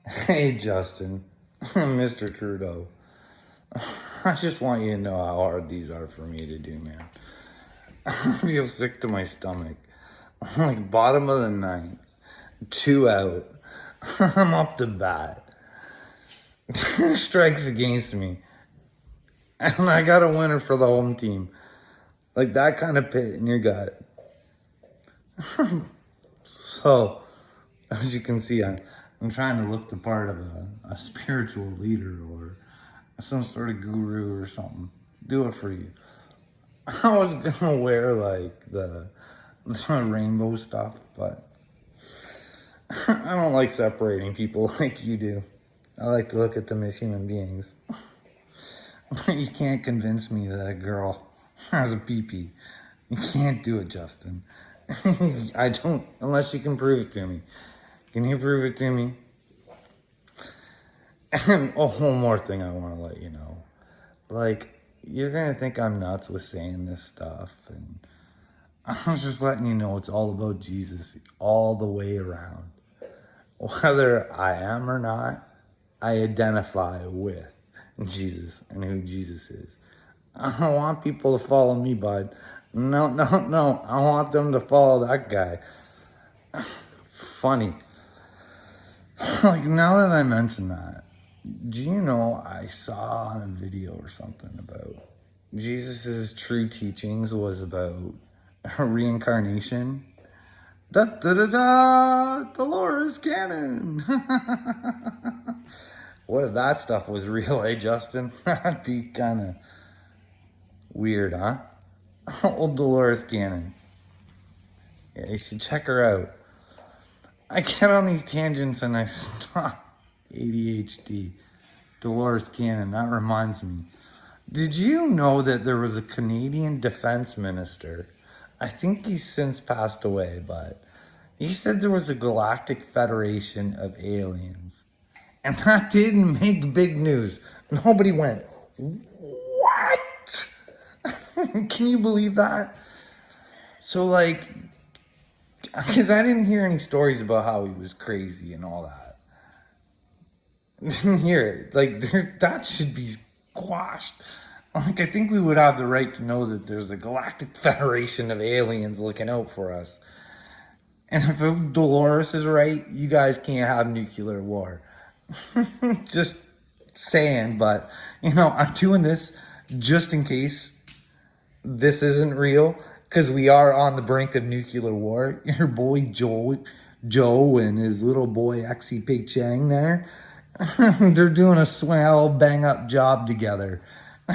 Hey, Justin, Mr. Trudeau. I just want you to know how hard these are for me to do, man. I feel sick to my stomach. Like, bottom of the ninth, 2 out. I'm up to bat. 2 strikes against me. And I got a winner for the home team. Like, that kind of pit in your gut. So, as you can see, I'm trying to look the part of a spiritual leader or some sort of guru or something. Do it for you. I was gonna wear like the rainbow stuff, but I don't like separating people like you do. I like to look at them as human beings. You can't convince me that a girl has a pee-pee. You can't do it, Justin. I don't, unless you can prove it to me. Can you prove it to me? And one more thing I want to let you know. Like, you're going to think I'm nuts with saying this stuff. And I'm just letting you know it's all about Jesus all the way around. Whether I am or not, I identify with Jesus and who Jesus is. I don't want people to follow me, bud. No. I want them to follow that guy. Funny. Like, now that I mention that, do you know I saw on a video or something about Jesus's true teachings was about reincarnation? Da da da da! Dolores Cannon! What if that stuff was real, eh, Justin? That'd be kind of weird, huh? Old Dolores Cannon. Yeah, you should check her out. I get on these tangents and I stop. ADHD. Dolores Cannon, that reminds me. Did you know that there was a Canadian defense minister? I think he's since passed away, but he said there was a galactic federation of aliens. And that didn't make big news. Nobody went, what? Can you believe that? So, like, because I didn't hear any stories about how he was crazy and all that. Didn't hear it. Like, that should be squashed. Like, I think we would have the right to know that there's a galactic federation of aliens looking out for us. And if Dolores is right, you guys can't have nuclear war. Just saying, but, I'm doing this just in case this isn't real, because we are on the brink of nuclear war. Your boy Joe and his little boy Xi Pei Chang there, they're doing a swell bang up job together.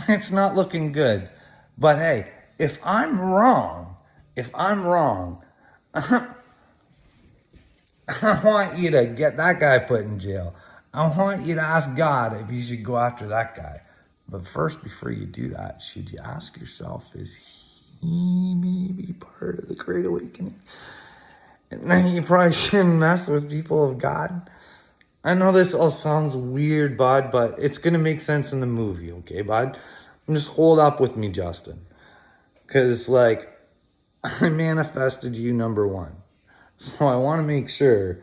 It's not looking good. But hey, if I'm wrong, I want you to get that guy put in jail. I want you to ask God if you should go after that guy. But first, before you do that, should you ask yourself, is he maybe part of the Great Awakening? And then you probably shouldn't mess with people of God. I know this all sounds weird, bud, but it's going to make sense in the movie, okay, bud? Just hold up with me, Justin. Because, like, I manifested you number one. So I want to make sure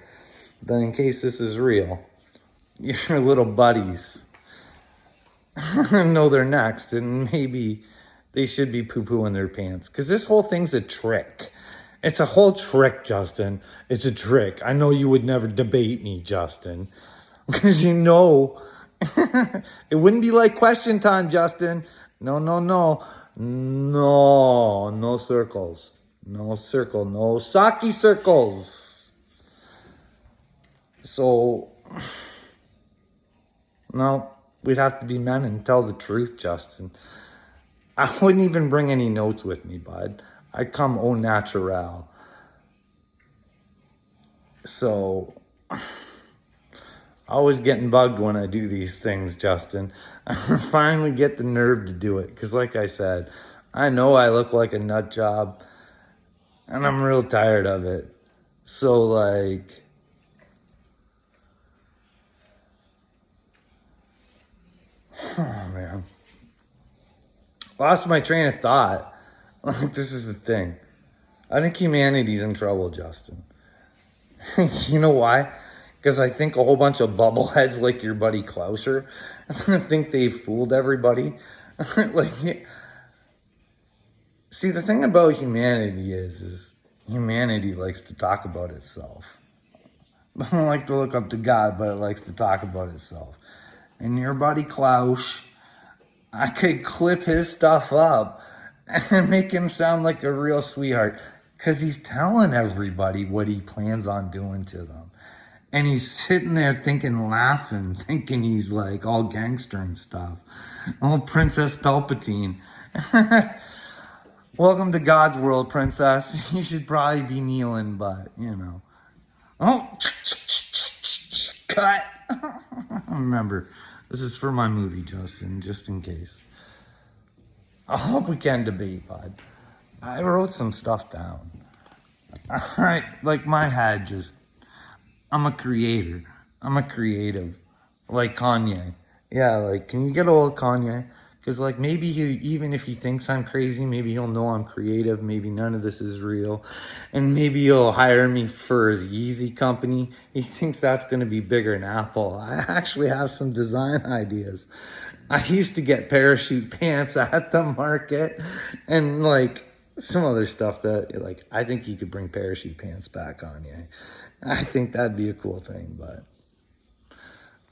that in case this is real, your little buddies know they're next, and maybe they should be poo-pooing their pants. Because this whole thing's a trick. It's a whole trick, Justin. It's a trick. I know you would never debate me, Justin. Because it wouldn't be like question time, Justin. No. No circles. No circle. No sake circles. So, no, we'd have to be men and tell the truth, Justin. I wouldn't even bring any notes with me, bud. I'd come au naturel. So, I always getting bugged when I do these things, Justin. I finally get the nerve to do it. Because like I said, I know I look like a nut job. And I'm real tired of it. So, like, oh, man. Lost my train of thought. Like, this is the thing. I think humanity's in trouble, Justin. You know why? Because I think a whole bunch of bubbleheads like your buddy Klauser think they fooled everybody. Like, see, the thing about humanity is humanity likes to talk about itself. It doesn't like to look up to God, but it likes to talk about itself. And your buddy Klaus, I could clip his stuff up and make him sound like a real sweetheart because he's telling everybody what he plans on doing to them. And he's sitting there thinking, laughing, thinking he's like all gangster and stuff. Oh, Princess Palpatine. Welcome to God's world, princess. You should probably be kneeling, but, you know. Oh, cut. Remember, this is for my movie, Justin, just in case. I hope we can debate, bud. I wrote some stuff down. Like my head just, I'm a creator. I'm a creative. Like Kanye. Yeah, like, can you get old Kanye? Because, like, maybe even if he thinks I'm crazy, maybe he'll know I'm creative. Maybe none of this is real. And maybe he'll hire me for his Yeezy company. He thinks that's going to be bigger than Apple. I actually have some design ideas. I used to get parachute pants at the market and, like, some other stuff that, like, I think you could bring parachute pants back on you. I think that'd be a cool thing, but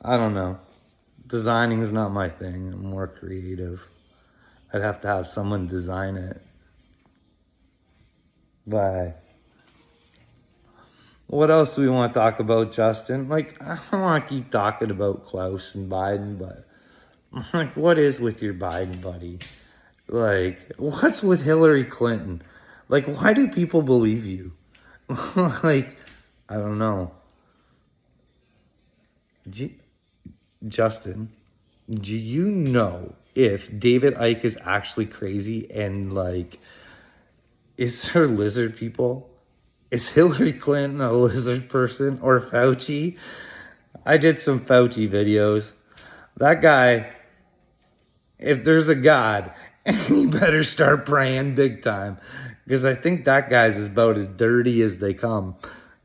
I don't know. Designing is not my thing. I'm more creative. I'd have to have someone design it. But what else do we want to talk about, Justin? Like, I don't want to keep talking about Klaus and Biden, but like, what is with your Biden buddy? Like, what's with Hillary Clinton? Like, why do people believe you? Like, I don't know. Justin, do you know if David Icke is actually crazy and, like, is there lizard people? Is Hillary Clinton a lizard person or Fauci? I did some Fauci videos. That guy, if there's a God, he better start praying big time because I think that guy's is about as dirty as they come.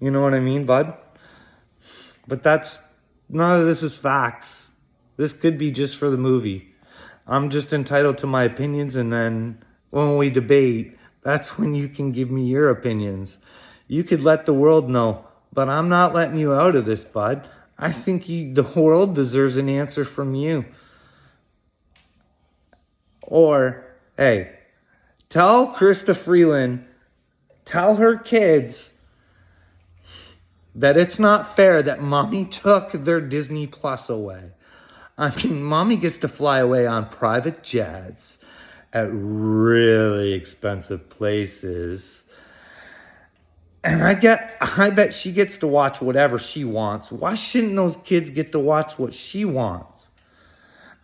You know what I mean, bud? But none of this is facts. This could be just for the movie. I'm just entitled to my opinions, and then when we debate, that's when you can give me your opinions. You could let the world know, but I'm not letting you out of this, bud. I think the world deserves an answer from you. Or, hey, tell Krista Freeland, tell her kids that it's not fair that mommy took their Disney Plus away. I mean, mommy gets to fly away on private jets at really expensive places. And I bet she gets to watch whatever she wants. Why shouldn't those kids get to watch what she wants?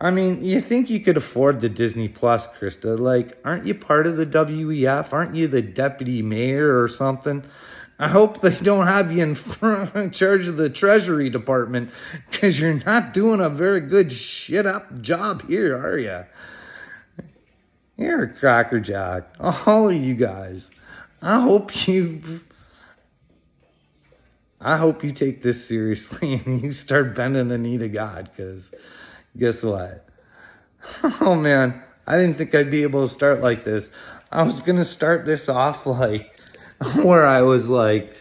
I mean, you think you could afford the Disney Plus, Krista? Like, aren't you part of the WEF? Aren't you the deputy mayor or something? I hope they don't have you in charge of the Treasury Department because you're not doing a very good shit-up job here, are you? You're a crackerjack. All of you guys. I hope you take this seriously and you start bending the knee to God because guess what? Oh, man. I didn't think I'd be able to start like this. I was going to start this off like where I was like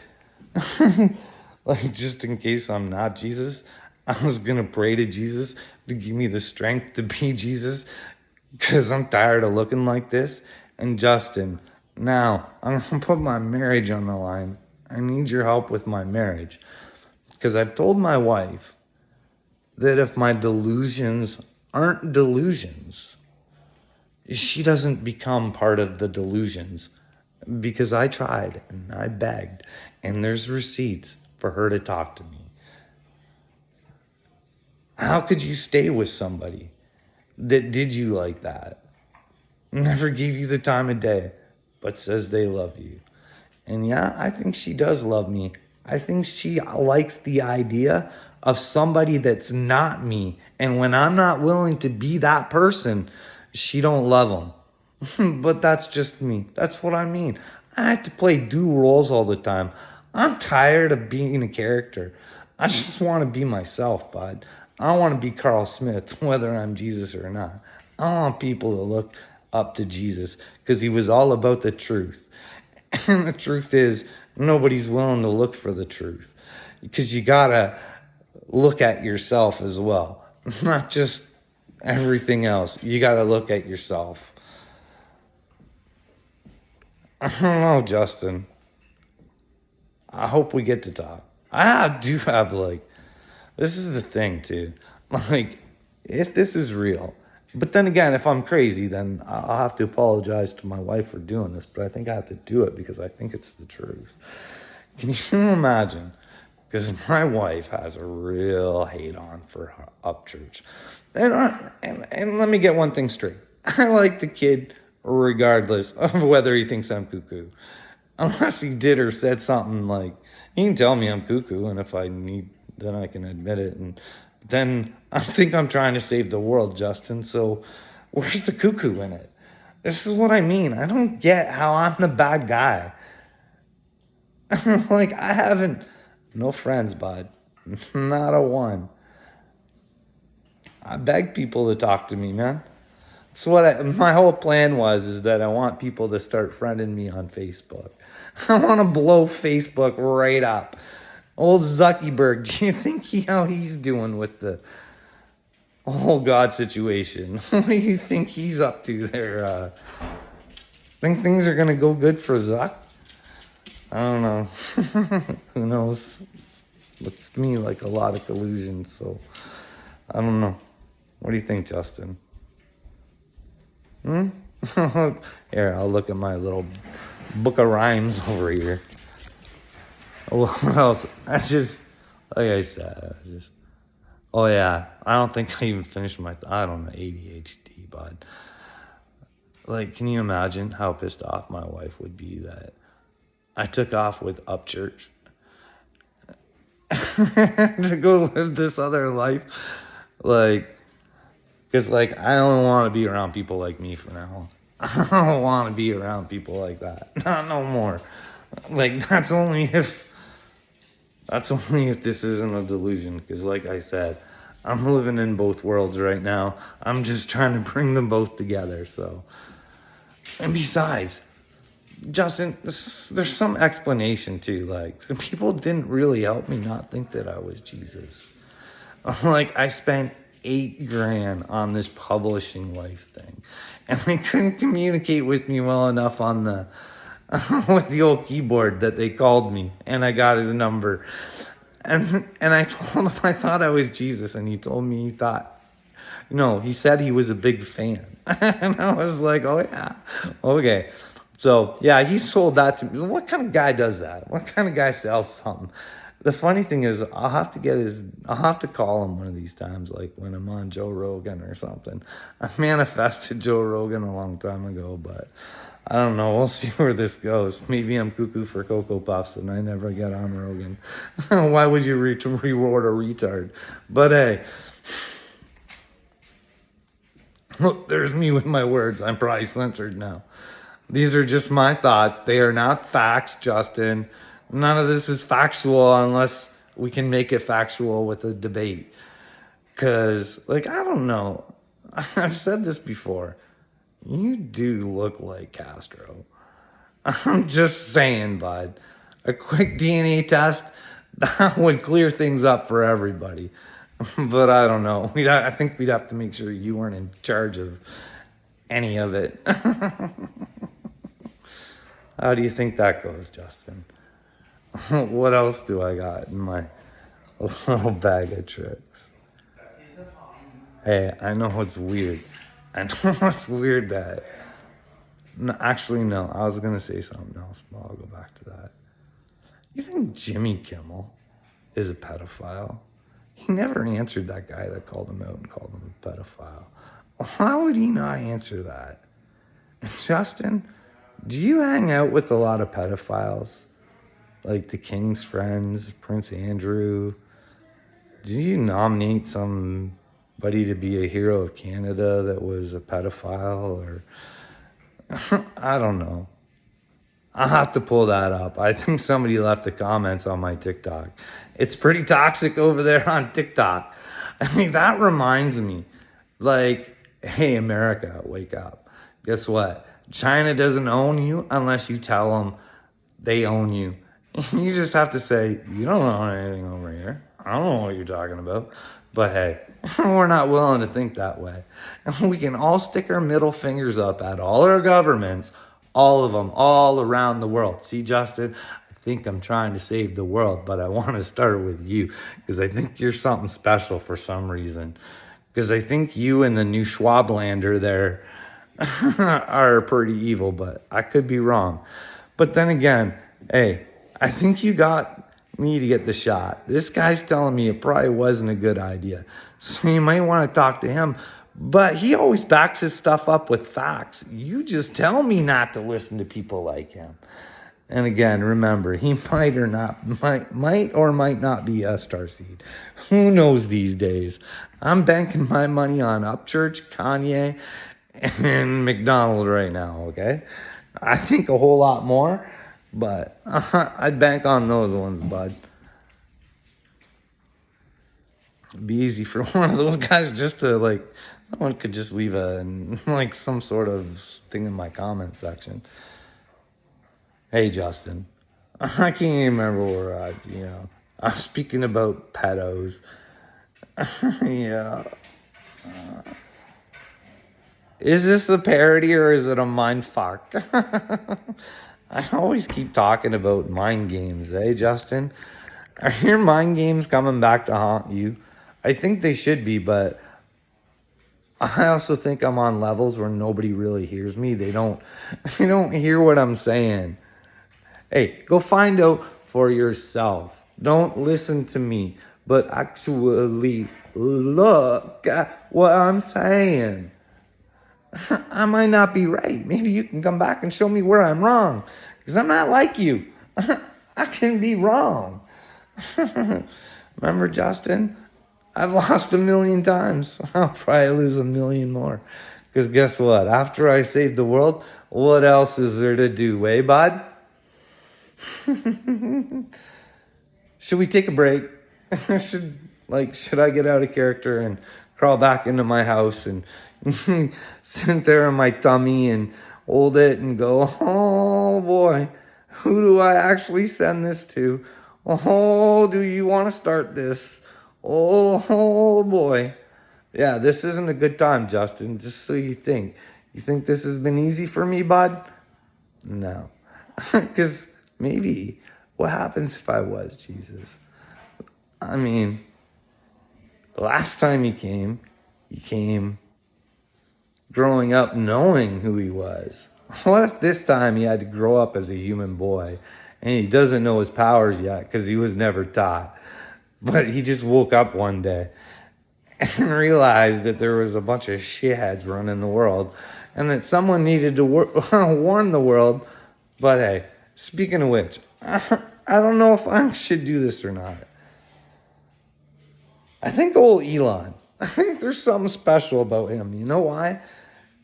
just in case I'm not Jesus, I was going to pray to Jesus to give me the strength to be Jesus because I'm tired of looking like this. And Justin, now I'm going to put my marriage on the line. I need your help with my marriage because I've told my wife that if my delusions aren't delusions, she doesn't become part of the delusions. Because I tried and I begged and there's receipts for her to talk to me. How could you stay with somebody that did you like that? Never gave you the time of day, but says they love you. And yeah, I think she does love me. I think she likes the idea of somebody that's not me. And when I'm not willing to be that person, she don't love them. But that's just me. That's what I mean. I have to play dual roles all the time. I'm tired of being a character. I just want to be myself, bud. I don't want to be Carl Smith, whether I'm Jesus or not. I don't want people to look up to Jesus because he was all about the truth. And the truth is, nobody's willing to look for the truth because you gotta look at yourself as well, not just everything else. You gotta look at yourself. I don't know, Justin. I hope we get to talk. Do have like, this is the thing too. Like, if this is real, but then again, if I'm crazy, then I'll have to apologize to my wife for doing this. But I think I have to do it because I think it's the truth. Can you imagine? Because my wife has a real hate on for Upchurch. And let me get one thing straight. I like the kid regardless of whether he thinks I'm cuckoo. Unless he did or said something like, he can tell me I'm cuckoo, and if I need, then I can admit it. And then I think I'm trying to save the world, Justin. So where's the cuckoo in it? This is what I mean. I don't get how I'm the bad guy. Like, I haven't, no friends, bud. Not a one. I beg people to talk to me, man. That's what my whole plan is that I want people to start friending me on Facebook. I want to blow Facebook right up. Old Zuckerberg, do you think how he's doing with the whole God situation? What do you think he's up to there? Think things are going to go good for Zuck? I don't know. Who knows? It looks to me like a lot of collusion, so I don't know. What do you think, Justin? Here, I'll look at my little book of rhymes over here. What else? Like I said, oh yeah, I don't think I even finished I don't know, ADHD, but like, can you imagine how pissed off my wife would be that I took off with Upchurch to go live this other life? Like, because, like, I only want to be around people like me for now. I don't want to be around people like that. Not no more. Like, that's only if this isn't a delusion. Because, like I said, I'm living in both worlds right now. I'm just trying to bring them both together, so. And besides, Justin, there's some explanation, too. Like, the people didn't really help me not think that I was Jesus. Like, I spent $8,000 on this publishing life thing, and they couldn't communicate with me well enough on the with the old keyboard that they called me, and I got his number, and I told him I thought I was Jesus, and he told me he said he was a big fan, and I was like, oh yeah, okay. So yeah, he sold that to me. What kind of guy does that? What kind of guy sells something? The funny thing is, I'll have to call him one of these times, like when I'm on Joe Rogan or something. I manifested Joe Rogan a long time ago, but I don't know. We'll see where this goes. Maybe I'm cuckoo for Cocoa Puffs and I never get on Rogan. Why would you reward a retard? But hey, look, there's me with my words. I'm probably censored now. These are just my thoughts. They are not facts, Justin. None of this is factual unless we can make it factual with a debate. Because, like, I don't know. I've said this before. You do look like Castro. I'm just saying, bud. A quick DNA test, that would clear things up for everybody. But I don't know. I think we'd have to make sure you weren't in charge of any of it. How do you think that goes, Justin? What else do I got in my little bag of tricks? Hey, I know it's weird. I know it's weird that... No, actually, no. I was going to say something else, but I'll go back to that. You think Jimmy Kimmel is a pedophile? He never answered that guy that called him out and called him a pedophile. Why would he not answer that? And Justin, do you hang out with a lot of pedophiles? Like the King's Friends, Prince Andrew? Did you nominate somebody to be a hero of Canada that was a pedophile? Or I don't know. I'll have to pull that up. I think somebody left the comments on my TikTok. It's pretty toxic over there on TikTok. I mean, that reminds me, like, hey, America, wake up. Guess what? China doesn't own you unless you tell them they own you. You just have to say, you don't own anything over here. I don't know what you're talking about. But hey, we're not willing to think that way. And we can all stick our middle fingers up at all our governments, all of them, all around the world. See, Justin, I think I'm trying to save the world, but I want to start with you because I think you're something special for some reason. Because I think you and the new Schwablander there are pretty evil, but I could be wrong. But then again, hey, I think you got me to get the shot. This guy's telling me it probably wasn't a good idea. So you might want to talk to him. But he always backs his stuff up with facts. You just tell me not to listen to people like him. And again, remember, he might or might not be a starseed. Who knows these days? I'm banking my money on Upchurch, Kanye, and McDonald right now, okay? I think a whole lot more, but I'd bank on those ones, bud. It'd be easy for one of those guys just to, like, someone could just leave some sort of thing in my comment section. Hey, Justin, I can't even remember where I was speaking about pedos. Yeah. Is this a parody or is it a mind fuck? I always keep talking about mind games, Justin? Are your mind games coming back to haunt you? I think they should be, but I also think I'm on levels where nobody really hears me. They don't hear what I'm saying. Hey, go find out for yourself. Don't listen to me, but actually look at what I'm saying. I might not be right. Maybe you can come back and show me where I'm wrong. Because I'm not like you. I can be wrong. Remember, Justin? I've lost 1 million times. I'll probably lose 1 million more. Because guess what? After I save the world, what else is there to do, eh, bud? Should we take a break? Should I get out of character and crawl back into my house and sit there on my tummy and hold it and go, oh boy, who do I actually send this to? Oh, do you want to start this? Oh boy. Yeah, this isn't a good time, Justin, just so you think. You think this has been easy for me, bud? No. Because maybe what happens if I was Jesus? I mean, the last time he came growing up knowing who he was. What if this time he had to grow up as a human boy and he doesn't know his powers yet because he was never taught? But he just woke up one day and realized that there was a bunch of shitheads running the world and that someone needed to warn the world. But hey, speaking of which, I don't know if I should do this or not. I think old Elon, I think there's something special about him. You know why?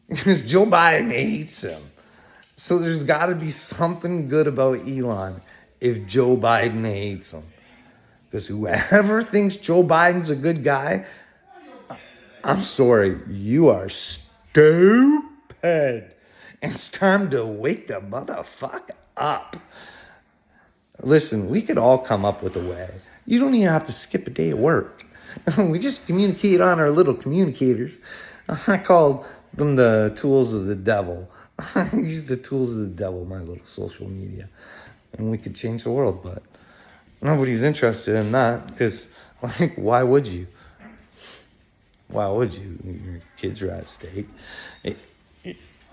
Because Joe Biden hates him. So there's got to be something good about Elon if Joe Biden hates him. Because whoever thinks Joe Biden's a good guy, I'm sorry, you are stupid. And it's time to wake the motherfucker up. Listen, we could all come up with a way. You don't even have to skip a day at work. We just communicate on our little communicators. I called them the tools of the devil. I use the tools of the devil, my little social media. And we could change the world, but nobody's interested in that because, why would you? Why would you? Your kids are at stake.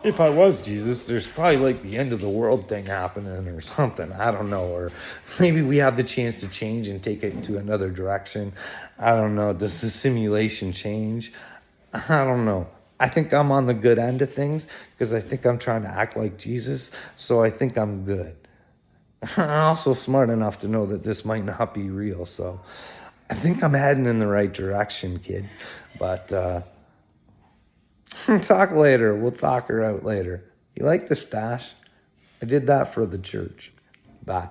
If I was Jesus, there's probably the end of the world thing happening or something. I don't know. Or maybe we have the chance to change and take it into another direction. I don't know. Does the simulation change? I don't know. I think I'm on the good end of things because I think I'm trying to act like Jesus. So I think I'm good. I'm also smart enough to know that this might not be real. So I think I'm heading in the right direction, kid. But talk later. We'll talk her out later. You like the stash? I did that for the church. Bye.